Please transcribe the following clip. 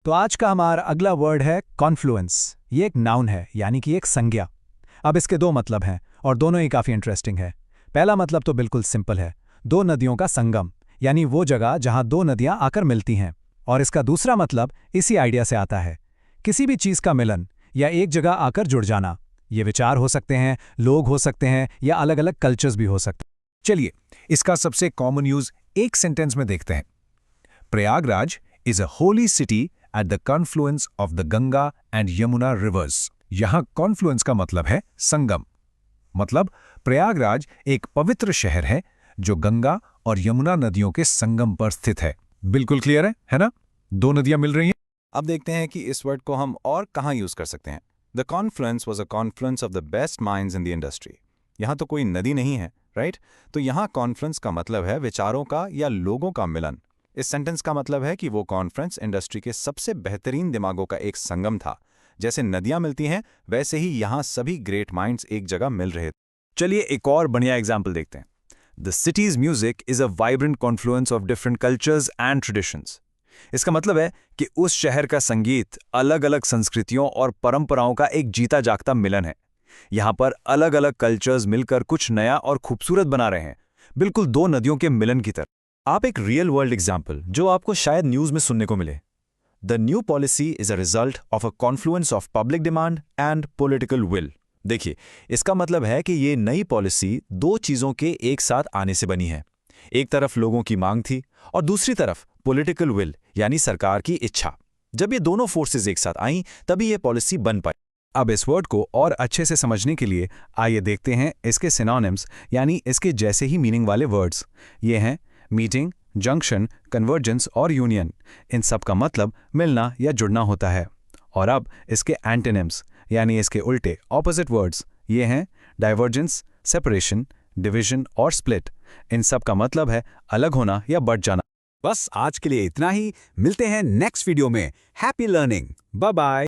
तो आज का हमारा अगला वर्ड है कॉन्फ्लुएंस। ये एक नाउन है, यानी कि एक संज्ञा। अब इसके दो मतलब हैं और दोनों ही काफ़ी इंटरेस्टिंग है। पहला मतलब तो बिल्कुल सिंपल है, दो नदियों का संगम, यानी वो जगह जहां दो नदियां आकर मिलती हैं। और इसका दूसरा मतलब इसी आइडिया से आता है, किसी भी चीज़ का मिलन या एक जगह आकर जुड़ जाना। ये विचार हो सकते हैं, लोग हो सकते हैं, या अलग अलग कल्चर्स भी हो सकते हैं। चलिए, इसका सबसे कॉमन यूज एक सेंटेंस में देखते हैं। Prayagraj is a holy city at the Confluence of the Ganga and Yamuna reverse. यहां कॉन्फ्लुएंस का मतलब है संगम। मतलब प्रयागराज एक पवित्र शहर है जो गंगा और यमुना नदियों के संगम पर स्थित है। बिल्कुल क्लियर है ना? दो नदियां मिल रही हैं। अब देखते हैं कि इस वर्ड को हम और कहाँ यूज कर सकते हैं। The Confluence was a Confluence of the best minds in the industry. यहाँ तो कोई नदी नहीं है, राइट? तो यहाँ कॉन्फ्लुएंस का मतलब है विचारों का या लोगों का मिलन। इस सेंटेंस का मतलब है कि वो कॉन्फ्रेंस इंडस्ट्री के सबसे बेहतरीन दिमागों का एक संगम था। जैसे नदियां मिलती हैं, वैसे ही यहाँ सभी ग्रेट माइंड्स एक जगह मिल रहे थे। चलिए एक और बढ़िया एग्जाम्पल देखते हैं। The cities music is a vibrant Confluence of different cultures and traditions. इसका मतलब है कि उस शहर का संगीत अलग अलग संस्कृतियों और परंपराओं का एक जीता जागता मिलन है। यहाँ पर अलग अलग कल्चर्स मिलकर कुछ नया और खूबसूरत बना रहे हैं, बिल्कुल दो नदियों के मिलन की तरह। आप एक रियल वर्ल्ड एग्जाम्पल जो आपको शायद न्यूज में सुनने को मिले। The new policy is a result of a Confluence of public demand and political will. देखिए, इसका मतलब है कि ये नई पॉलिसी दो चीजों के एक साथ आने से बनी है। एक तरफ लोगों की मांग थी और दूसरी तरफ पॉलिटिकल विल यानी सरकार की इच्छा। जब ये दोनों फोर्सेस एक साथ आईं, तभी ये पॉलिसी बन पाई। अब इस वर्ड को और अच्छे से समझने के लिए आइए देखते हैं इसके सिनोनिम्स, यानी इसके जैसे ही मीनिंग वाले वर्ड्स। ये हैं मीटिंग, जंक्शन, कन्वर्जेंस और यूनियन। इन सब का मतलब मिलना या जुड़ना होता है। और अब इसके एंटोनिम्स, यानी इसके उल्टे ऑपोजिट वर्ड्स, ये हैं डाइवर्जेंस, सेपरेशन, डिवीजन और स्प्लिट। इन सब का मतलब है अलग होना या बढ़ जाना। बस आज के लिए इतना ही। मिलते हैं नेक्स्ट वीडियो में। Happy learning. Bye bye.